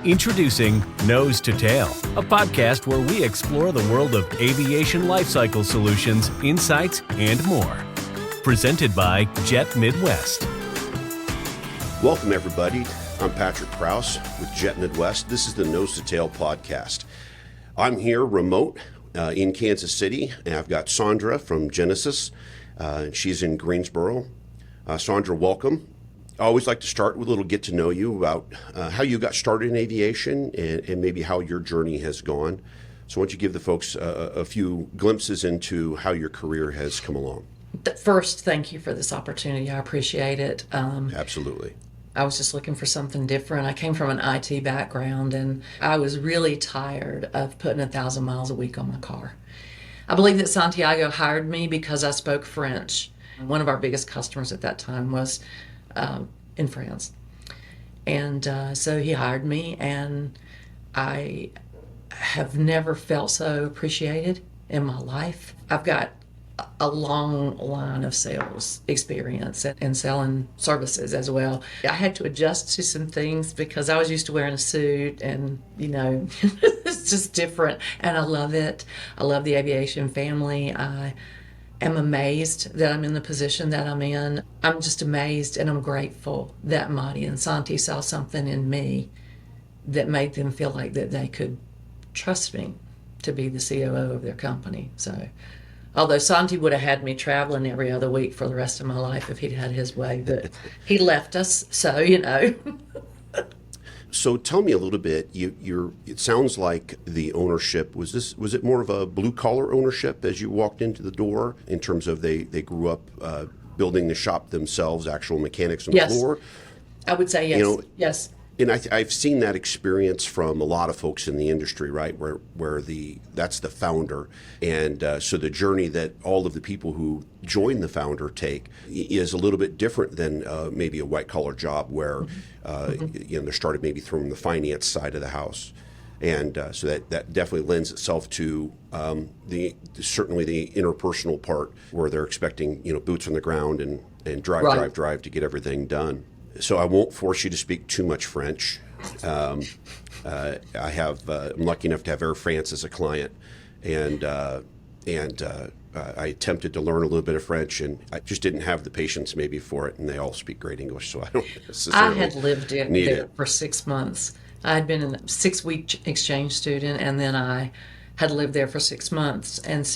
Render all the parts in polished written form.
Introducing Nose to Tail, a podcast where we explore the world of aviation lifecycle solutions, insights, and more. Presented by Jet Midwest. Welcome, everybody. I'm Patrick Kraus with Jet Midwest. This is the Nose to Tail podcast. I'm here remote in Kansas City, and I've got Sandra from Genesis. She's in Greensboro. Sandra, welcome. I always like to start with a little get to know you about how you got started in aviation and maybe how your journey has gone. So why don't you give the folks a few glimpses into how your career has come along? First, thank you for this opportunity. I appreciate it. Absolutely. I was just looking for something different. I came from an IT background, and I was really tired of putting 1,000 miles a week on my car. I believe that Santiago hired me because I spoke French. One of our biggest customers at that time was in France. And so he hired me, and I have never felt so appreciated in my life. I've got a long line of sales experience and selling services as well. I had to adjust to some things because I was used to wearing a suit and, it's just different. And I love it. I love the aviation family. I am amazed that I'm in the position that I'm in. I'm just amazed, and I'm grateful that Marty and Santi saw something in me that made them feel like that they could trust me to be the COO of their company. So, although Santi would have had me traveling every other week for the rest of my life if he'd had his way, but he left us, so. So tell me a little bit. It sounds like the ownership was it more of a blue collar ownership as you walked into the door in terms of they grew up building the shop themselves, actual mechanics on the floor? I would say yes. Yes. And I've seen that experience from a lot of folks in the industry, right? Where that's the founder, and so the journey that all of the people who join the founder take is a little bit different than maybe a white collar job where they're started maybe from the finance side of the house, and so that definitely lends itself to certainly the interpersonal part where they're expecting boots on the ground and drive to get everything done. So I won't force you to speak too much French. I'm lucky enough to have Air France as a client, and I attempted to learn a little bit of French, and I just didn't have the patience maybe for it. And they all speak great English, so I don't necessarily. I had lived there for 6 months. I had been a 6-week exchange student, and then I had lived there for 6 months, and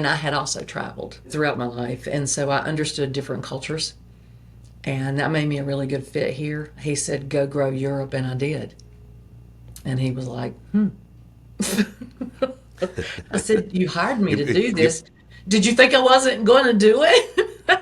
I had also traveled throughout my life, and so I understood different cultures. And that made me a really good fit here. He said, go grow Europe, and I did. And he was like, I said, you hired me to do this. Did you think I wasn't going to do it?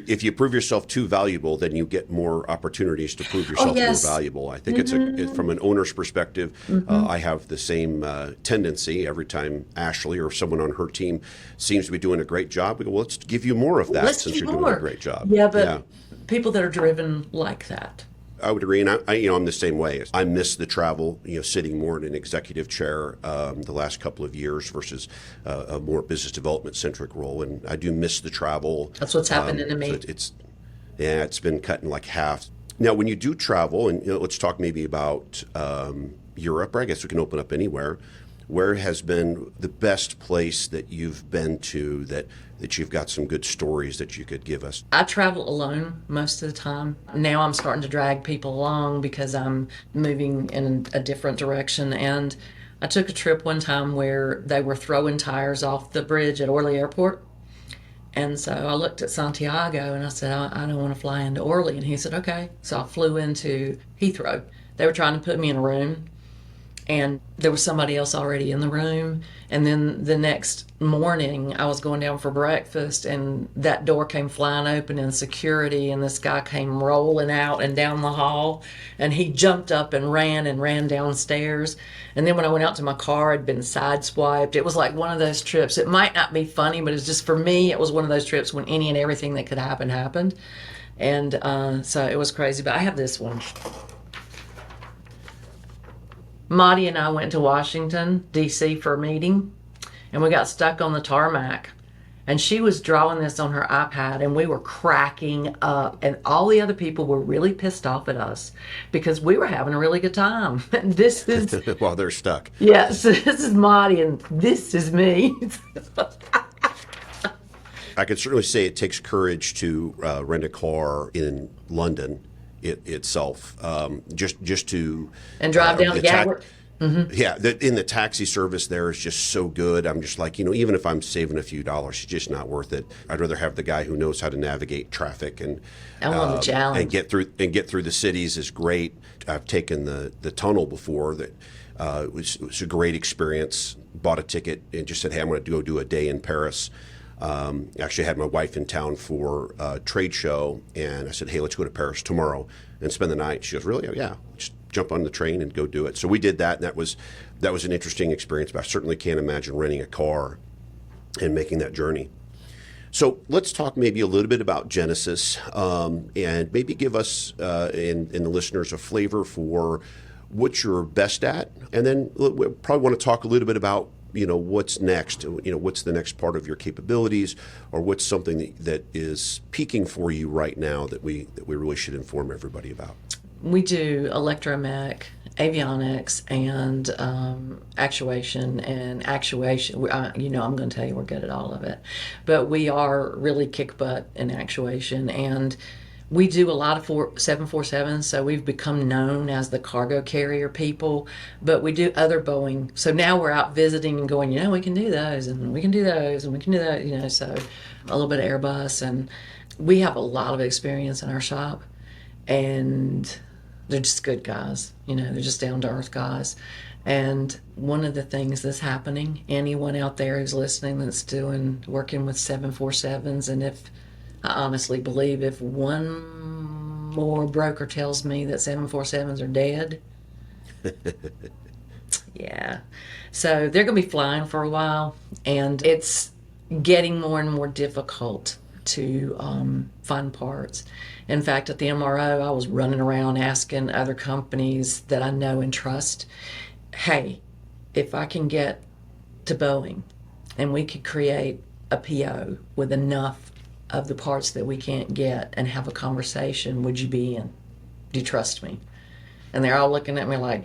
If you prove yourself too valuable, then you get more opportunities to prove yourself more valuable. I think it's from an owner's perspective, I have the same tendency every time Ashley or someone on her team seems to be doing a great job. We go, well, let's give you more of that since you're doing a great job. Yeah, but people that are driven like that. I would agree, and I'm the same way. I miss the travel, sitting more in an executive chair the last couple of years versus a more business development centric role, and I do miss the travel. That's what's happening to me. So it's been cut in like half. Now, when you do travel, and let's talk maybe about Europe, or I guess we can open up anywhere. Where has been the best place that you've been to that you've got some good stories that you could give us? I travel alone most of the time. Now I'm starting to drag people along because I'm moving in a different direction. And I took a trip one time where they were throwing tires off the bridge at Orly Airport. And so I looked at Santiago and I said, I don't want to fly into Orly. And he said, okay. So I flew into Heathrow. They were trying to put me in a room, and there was somebody else already in the room. And then the next morning, I was going down for breakfast, and that door came flying open in security, and this guy came rolling out and down the hall, and he jumped up and ran downstairs. And then when I went out to my car, I'd been sideswiped. It was like one of those trips. It might not be funny, but it's just, for me, it was one of those trips when any and everything that could happen happened. And so it was crazy. But I have this one. Marty and I went to Washington, D.C. for a meeting, and we got stuck on the tarmac. And she was drawing this on her iPad, and we were cracking up. And all the other people were really pissed off at us because we were having a really good time. This is... While they're stuck. Yes, this is Marty, and this is me. I can certainly say it takes courage to rent a car in London itself, just to... And drive down to Gatwick. Yeah, in the taxi service there is just so good. I'm just like, even if I'm saving a few dollars, it's just not worth it. I'd rather have the guy who knows how to navigate traffic and the challenge. and get through the cities is great. I've taken the tunnel before. That it was a great experience. Bought a ticket and just said, hey, I'm going to go do a day in Paris. Actually had my wife in town for a trade show, and I said, hey, let's go to Paris tomorrow and spend the night. She goes, really? Oh, yeah, just jump on the train and go do it. So we did that, and that was an interesting experience, but I certainly can't imagine renting a car and making that journey. So let's talk maybe a little bit about Genesis, and maybe give us and the listeners a flavor for what you're best at, and then we probably want to talk a little bit about what's next, what's the next part of your capabilities, or what's something that is peaking for you right now that we really should inform everybody about. We do electromech, avionics, and actuation. And actuation, I'm going to tell you we're good at all of it. But we are really kick butt in actuation. And we do a lot of 747s, so we've become known as the cargo carrier people. But we do other Boeing. So now we're out visiting and going, we can do those, and we can do those, and we can do that, so a little bit of Airbus. And we have a lot of experience in our shop. And they're just good guys, they're just down-to-earth guys. And one of the things that's happening, anyone out there who's listening that's working with 747s, and I honestly believe if one more broker tells me that 747s are dead, yeah. So they're going to be flying for a while, and it's getting more and more difficult to find parts. In fact, at the MRO, I was running around asking other companies that I know and trust, hey, if I can get to Boeing and we could create a PO with enough of the parts that we can't get and have a conversation, would you be in? Do you trust me? And they're all looking at me like,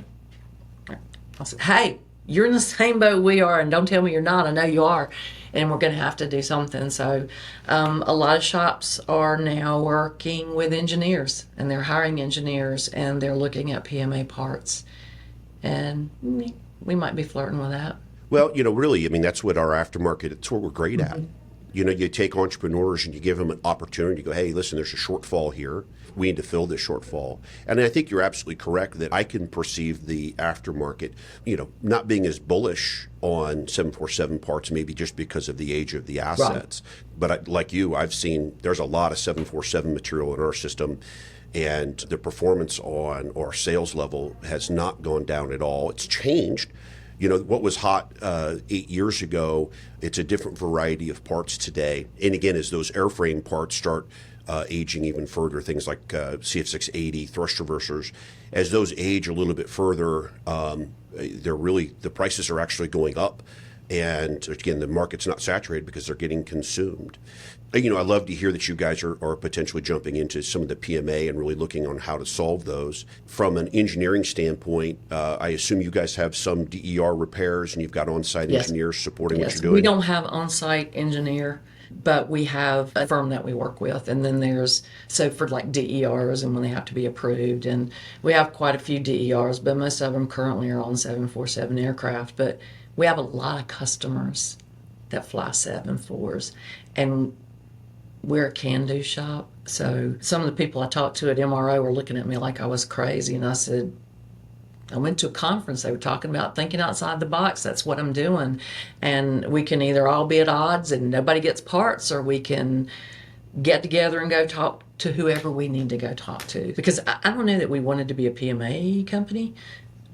I said, hey, you're in the same boat we are, and don't tell me you're not. I know you are. And we're going to have to do something. So a lot of shops are now working with engineers, and they're hiring engineers, and they're looking at PMA parts. And we might be flirting with that. Well, really, that's what our aftermarket, it's what we're great at. You take entrepreneurs and you give them an opportunity to go, hey, listen, there's a shortfall here. We need to fill this shortfall. And I think you're absolutely correct that I can perceive the aftermarket, not being as bullish on 747 parts, maybe just because of the age of the assets. Right. But like you, I've seen there's a lot of 747 material in our system, and the performance on our sales level has not gone down at all. It's changed. What was hot 8 years ago, it's a different variety of parts today. And again, as those airframe parts start aging even further, things like CF680, thrust reversers, as those age a little bit further, the prices are actually going up. And again, the market's not saturated because they're getting consumed. I love to hear that you guys are potentially jumping into some of the PMA and really looking on how to solve those. From an engineering standpoint, I assume you guys have some DER repairs and you've got on-site engineers supporting what you're doing? We don't have on-site engineer, but we have a firm that we work with. And then for like DERs and when they have to be approved. And we have quite a few DERs, but most of them currently are on 747 aircraft. But we have a lot of customers that fly 74s, and we're a can-do shop. So some of the people I talked to at MRO were looking at me like I was crazy, and I said, I went to a conference, they were talking about thinking outside the box. That's what I'm doing. And we can either all be at odds and nobody gets parts, or we can get together and go talk to whoever we need to go talk to. Because I don't know that we wanted to be a PMA company.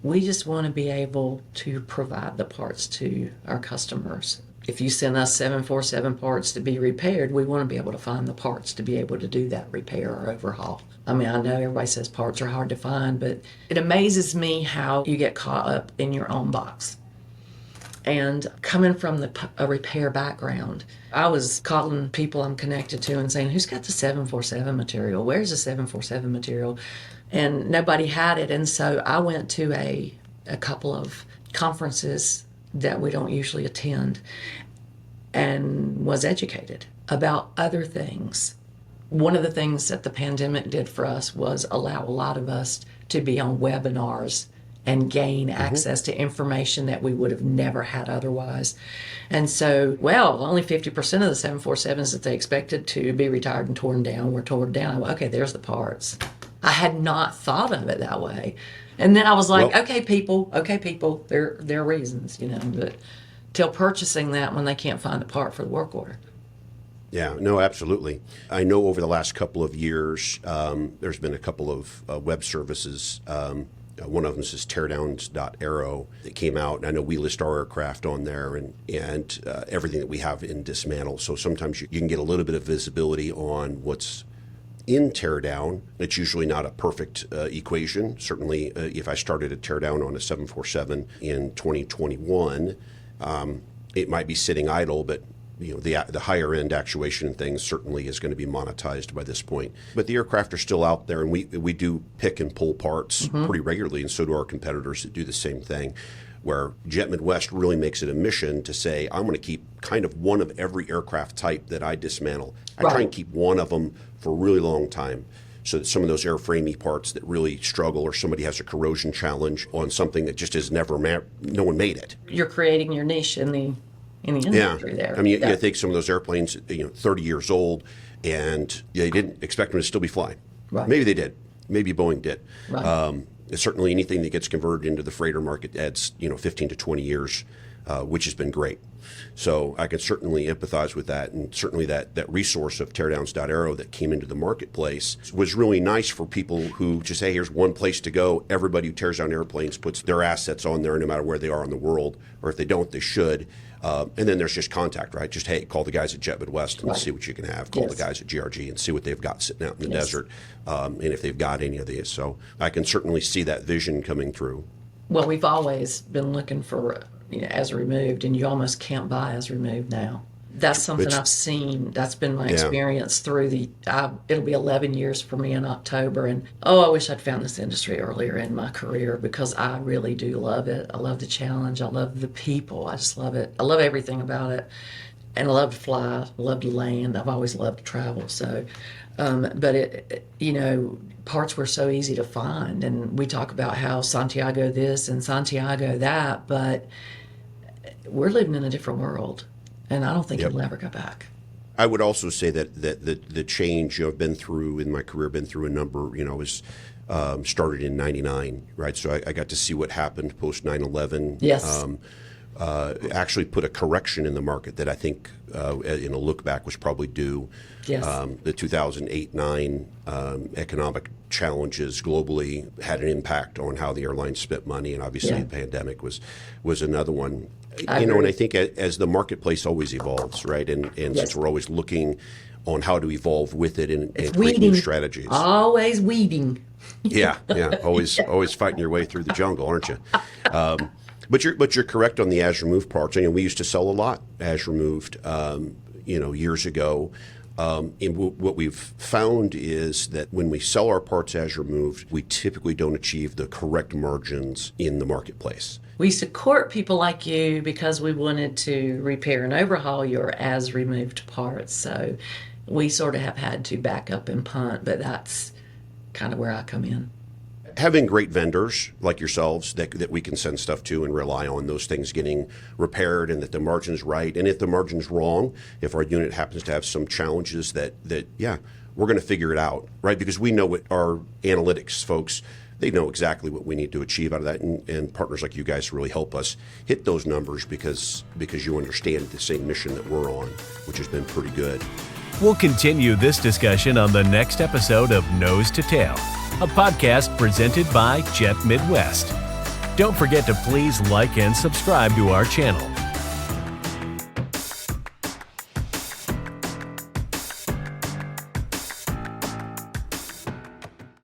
We just want to be able to provide the parts to our customers. If you send us 747 parts to be repaired, we want to be able to find the parts to be able to do that repair or overhaul. I know everybody says parts are hard to find, but it amazes me how you get caught up in your own box. And coming from a repair background, I was calling people I'm connected to and saying, who's got the 747 material? Where's the 747 material? And nobody had it. And so I went to a couple of conferences that we don't usually attend and was educated about other things. One of the things that the pandemic did for us was allow a lot of us to be on webinars and gain access to information that we would have never had otherwise. And so, only 50% of the 747s that they expected to be retired and torn down were torn down. Okay, there's the parts. I had not thought of it that way. And then I was like, okay, people, there are reasons, but till purchasing that when they can't find the part for the work order. Yeah, no, absolutely. I know over the last couple of years, there's been a couple of web services. One of them is teardowns.aero that came out, and I know we list our aircraft on there and everything that we have in dismantle. So sometimes you can get a little bit of visibility on what's in teardown. It's usually not a perfect equation. Certainly, if I started a teardown on a 747 in 2021, it might be sitting idle, but the higher end actuation and things certainly is going to be monetized by this point. But the aircraft are still out there, and we do pick and pull parts pretty regularly, and so do our competitors that do the same thing, where Jet Midwest really makes it a mission to say, I'm going to keep kind of one of every aircraft type that I dismantle. I try and keep one of them for a really long time, so that some of those airframey parts that really struggle, or somebody has a corrosion challenge on something that just has no one made it. You're creating your niche in the industry there. I mean, you think some of those airplanes, 30 years old, and they didn't expect them to still be flying. Right. Maybe they did. Maybe Boeing did. Right. Certainly anything that gets converted into the freighter market adds, 15 to 20 years, which has been great. So I can certainly empathize with that, and certainly that resource of teardowns.aero that came into the marketplace was really nice for people who just, hey, here's one place to go. Everybody who tears down airplanes puts their assets on there no matter where they are in the world, or if they don't, they should. And then there's just contact, right? Just, hey, call the guys at Jet Midwest and see what you can have. Call the guys at GRG and see what they've got sitting out in the desert, and if they've got any of these. So I can certainly see that vision coming through. Well, we've always been looking for, as removed, and you almost can't buy as removed now. That's something I've seen. That's been my experience through it'll be 11 years for me in October. And, I wish I'd found this industry earlier in my career, because I really do love it. I love the challenge. I love the people. I just love it. I love everything about it. And I love to fly. I love to land. I've always loved to travel. So, but parts were so easy to find. And we talk about how Santiago this and Santiago that, but we're living in a different world. And I don't think it'll ever go back. I would also say that the change I've been through in my career, been through a number, was started in 99, right? So I got to see what happened post 9/11. Yes. Actually put a correction in the market that I think, in a look back, was probably due. Yes. The 2008-9 economic challenges globally had an impact on how the airlines spent money, and obviously the pandemic was another one. And I think as the marketplace always evolves, right? And since we're always looking on how to evolve with it and create new strategies. Always weeding. Yeah. Always fighting your way through the jungle, aren't you? But you're correct on the as removed parts. We used to sell a lot as removed, years ago. And what we've found is that when we sell our parts as removed, we typically don't achieve the correct margins in the marketplace. We support people like you because we wanted to repair and overhaul your as removed parts. So we sort of have had to back up and punt, but that's kind of where I come in. Having great vendors like yourselves that we can send stuff to and rely on those things getting repaired, and that the margin's right. And if the margin's wrong, if our unit happens to have some challenges that we're going to figure it out, right? Because we know what our analytics folks, they know exactly what we need to achieve out of that. And partners like you guys really help us hit those numbers because you understand the same mission that we're on, which has been pretty good. We'll continue this discussion on the next episode of Nose to Tail, a podcast presented by Jet Midwest. Don't forget to please like and subscribe to our channel.